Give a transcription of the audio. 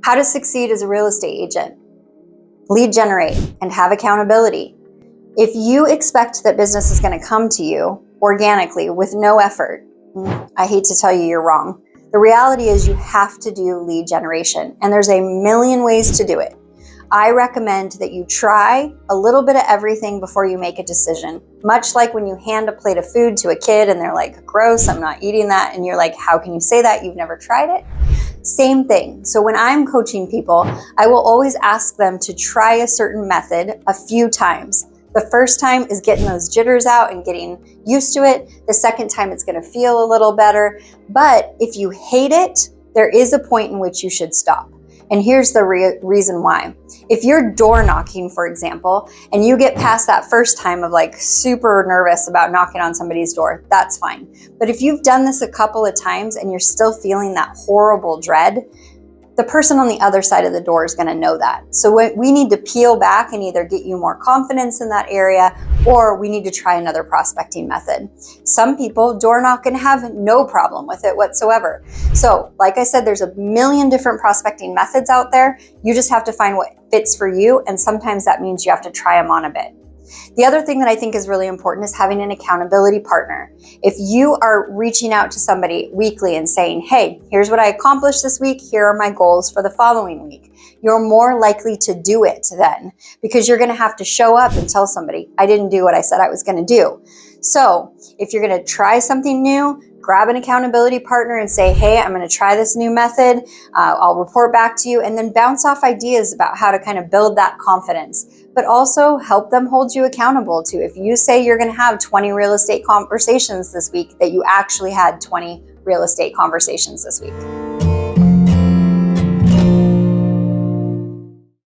How to succeed as a real estate agent. Lead generate and have accountability. If you expect that business is going to come to you organically with no effort, I hate to tell you, you're wrong. The reality is you have to do lead generation, and there's a million ways to do it. I recommend that you try a little bit of everything before you make a decision. Much like when you hand a plate of food to a kid and they're like, gross, I'm not eating that. And you're like, how can you say that? You've never tried it. Same thing. So when I'm coaching people, I will always ask them to try a certain method a few times. The first time is getting those jitters out and getting used to it. The second time it's going to feel a little better. But if you hate it, there is a point in which you should stop. And here's the reason why. If you're door knocking, for example, and you get past that first time of like super nervous about knocking on somebody's door, that's fine. But if you've done this a couple of times and you're still feeling that horrible dread, the person on the other side of the door is going to know that. So we need to peel back and either get you more confidence in that area, or we need to try another prospecting method. Some people door knock and have no problem with it whatsoever. So like I said, there's a million different prospecting methods out there. You just have to find what fits for you. And sometimes that means you have to try them on a bit. The other thing that I think is really important is having an accountability partner. If you are reaching out to somebody weekly and saying, hey, here's what I accomplished this week, here are my goals for the following week, you're more likely to do it then, because you're going to have to show up and tell somebody, I didn't do what I said I was going to do. So if you're going to try something new, grab an accountability partner and say, hey, I'm going to try this new method. I'll report back to you, and then bounce off ideas about how to kind of build that confidence, but also help them hold you accountable to. If you say you're going to have 20 real estate conversations this week, that you actually had 20 real estate conversations this week.